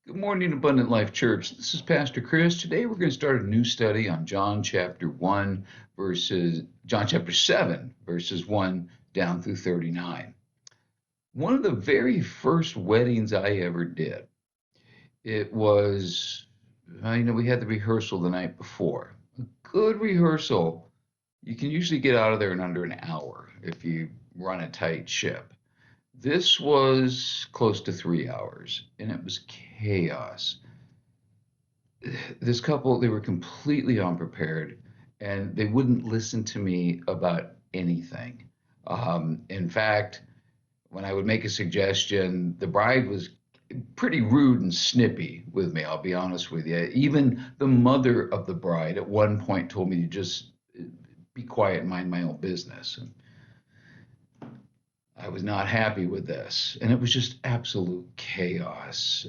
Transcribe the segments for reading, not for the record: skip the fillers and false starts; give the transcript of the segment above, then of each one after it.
Good morning, Abundant Life Church. This is Pastor Chris. Today we're going to start a new study on John chapter 7, verses 1 down through 39. One of the very first weddings I ever did, it was, we had the rehearsal the night before. A good rehearsal, you can usually get out of there in under an hour if you run a tight ship. This was close to 3 hours, and it was chaos. This couple, they were completely unprepared, and they wouldn't listen to me about anything. In fact, when I would make a suggestion, the bride was pretty rude and snippy with me, I'll be honest with you. Even the mother of the bride at one point told me to just be quiet and mind my own business. And I was not happy with this, and it was just absolute chaos.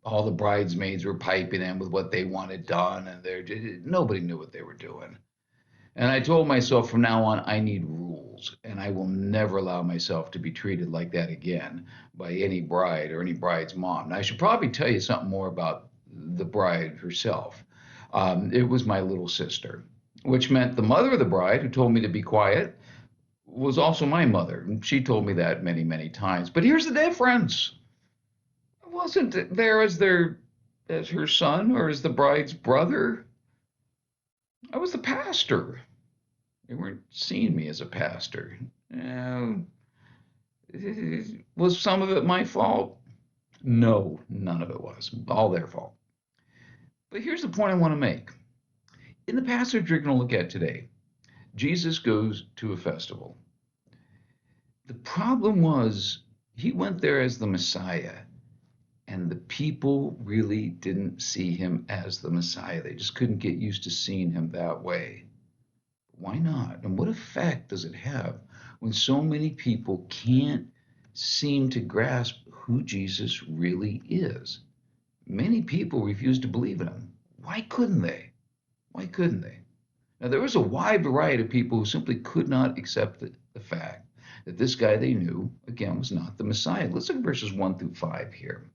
All the bridesmaids were piping in with what they wanted done, and nobody knew what they were doing. And I told myself from now on, I need rules, and I will never allow myself to be treated like that again by any bride or any bride's mom. Now, I should probably tell you something more about the bride herself. It was my little sister, which meant the mother of the bride, who told me to be quiet, was also my mother. And she told me that many, many times. But here's the difference. I wasn't there as her son or as the bride's brother. I was the pastor. They weren't seeing me as a pastor. Uh, was some of it my fault? No, none of it was. All their fault. But here's the point I want to make. In the passage we're going to look at today, Jesus goes to a festival. The problem was he went there as the Messiah, and the people really didn't see him as the Messiah. They just couldn't get used to seeing him that way. Why not? And what effect does it have when so many people can't seem to grasp who Jesus really is? Many people refuse to believe in him. Why couldn't they? Why couldn't they? Now, there was a wide variety of people who simply could not accept the fact that this guy they knew, again, was not the Messiah. Let's look at verses 1 through 5 here.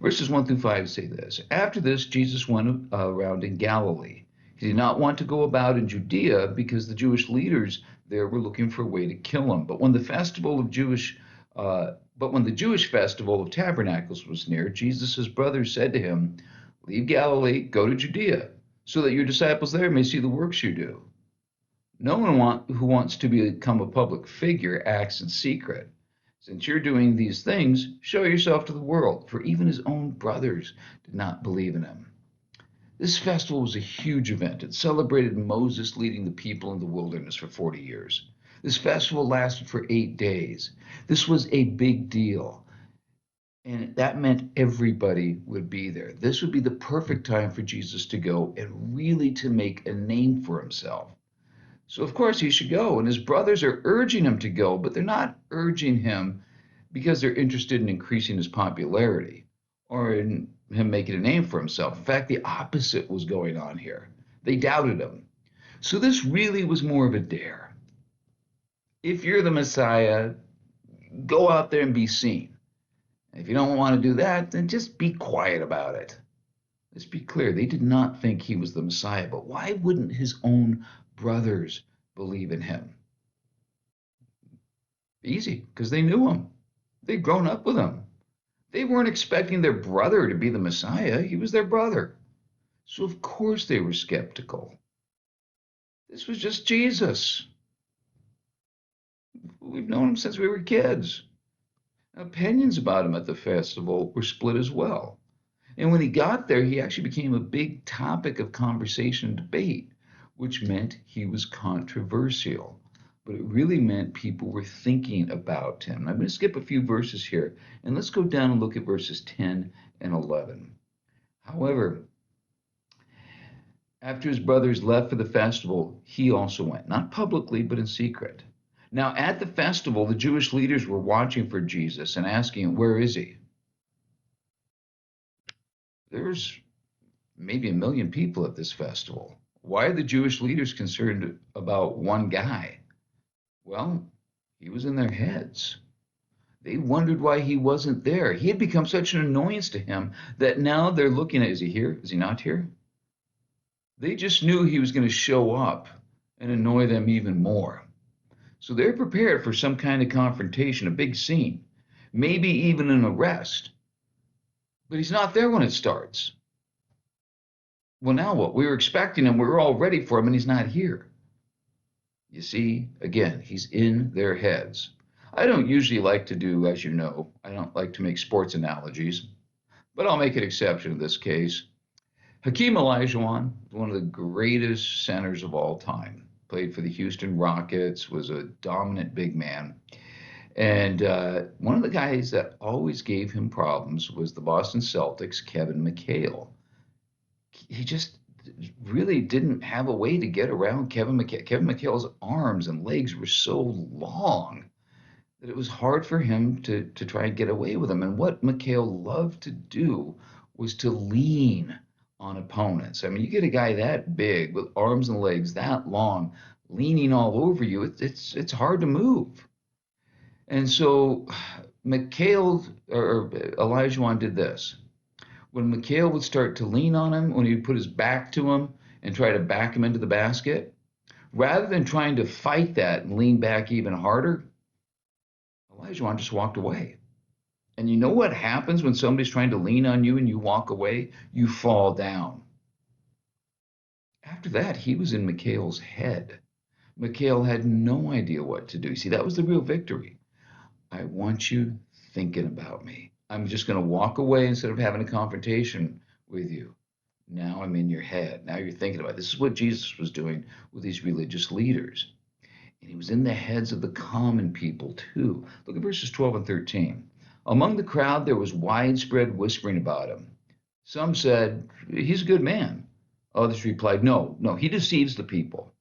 Verses 1 through 5 say this. After this, Jesus went around in Galilee. He did not want to go about in Judea because the Jewish leaders there were looking for a way to kill him. But when the Jewish festival of Tabernacles was near, Jesus' brothers said to him, "Leave Galilee, go to Judea, so that your disciples there may see the works you do. No one who wants to become a public figure acts in secret. Since you're doing these things, show yourself to the world." For even his own brothers did not believe in him. This festival was a huge event. It celebrated Moses leading the people in the wilderness for 40 years. This festival lasted for 8 days. This was a big deal. And that meant everybody would be there. This would be the perfect time for Jesus to go and really to make a name for himself. So, of course, he should go. And his brothers are urging him to go, but they're not urging him because they're interested in increasing his popularity or in him making a name for himself. In fact, the opposite was going on here. They doubted him. So, this really was more of a dare. If you're the Messiah, go out there and be seen. If you don't want to do that, then just be quiet about it. Let's be clear, they did not think he was the Messiah, but why wouldn't his own brothers believe in him? Easy, because they knew him. They'd grown up with him. They weren't expecting their brother to be the Messiah. He was their brother. So, of course, they were skeptical. This was just Jesus. We've known him since we were kids. Opinions about him at the festival were split as well. And when he got there, he actually became a big topic of conversation and debate, which meant he was controversial. But it really meant people were thinking about him. I'm going to skip a few verses here, and let's go down and look at verses 10 and 11. However, after his brothers left for the festival, he also went, not publicly, but in secret. Now, at the festival, the Jewish leaders were watching for Jesus and asking him, "Where is he?" There's maybe 1 million people at this festival. Why are the Jewish leaders concerned about one guy? Well, he was in their heads. They wondered why he wasn't there. He had become such an annoyance to him that now they're looking at, is he here? Is he not here? They just knew he was going to show up and annoy them even more. So they're prepared for some kind of confrontation, a big scene, maybe even an arrest. But he's not there when it starts. Well, now what? We were expecting him, we were all ready for him, and he's not here. You see, again, he's in their heads. I don't usually like to do, as you know, I don't like to make sports analogies, but I'll make an exception in this case. Hakeem Olajuwon, one of the greatest centers of all time, played for the Houston Rockets, was a dominant big man. And one of the guys that always gave him problems was the Boston Celtics' Kevin McHale. He just really didn't have a way to get around Kevin McHale. Kevin McHale's arms and legs were so long that it was hard for him to try and get away with him. And what McHale loved to do was to lean on opponents. I mean, you get a guy that big with arms and legs that long, leaning all over you, it's hard to move. And so McHale or Olajuwon did this. When McHale would start to lean on him, when he would put his back to him and try to back him into the basket, rather than trying to fight that and lean back even harder, Olajuwon just walked away. And you know what happens when somebody's trying to lean on you and you walk away? You fall down. After that, he was in McHale's head. McHale had no idea what to do. See, that was the real victory. I want you thinking about me. I'm just going to walk away instead of having a confrontation with you. Now I'm in your head. Now you're thinking about it. This is what Jesus was doing with these religious leaders. And he was in the heads of the common people too. Look at verses 12 and 13. Among the crowd, there was widespread whispering about him. Some said, he's a good man. Others replied, no, no, he deceives the people.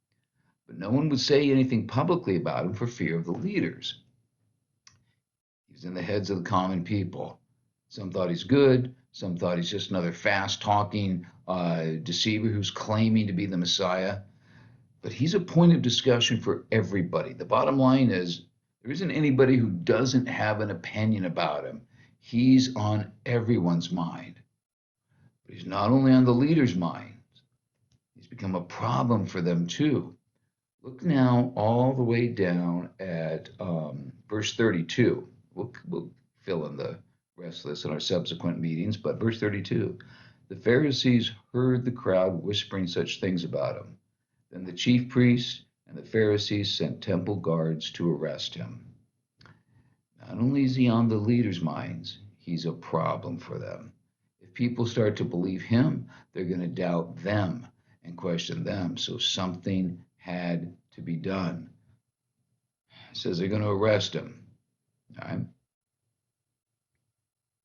But no one would say anything publicly about him for fear of the leaders. He's in the heads of the common people. Some thought he's good. Some thought he's just another fast-talking deceiver who's claiming to be the Messiah. But he's a point of discussion for everybody. The bottom line is there isn't anybody who doesn't have an opinion about him. He's on everyone's mind. But he's not only on the leaders' minds, he's become a problem for them too. Look now all the way down at verse 32. We'll fill in the rest of this in our subsequent meetings, but verse 32. The Pharisees heard the crowd whispering such things about him. Then the chief priests and the Pharisees sent temple guards to arrest him. Not only is he on the leaders' minds, he's a problem for them. If people start to believe him, they're going to doubt them and question them. So something had to be done. It says they're going to arrest him. All right?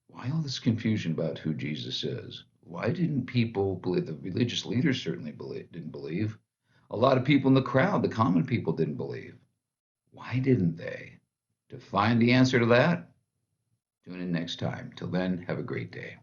Why all this confusion about who Jesus is? Why didn't people believe? The religious leaders certainly didn't believe. A lot of people in the crowd, the common people, didn't believe. Why didn't they? To find the answer to that, tune in next time. Till then, have a great day.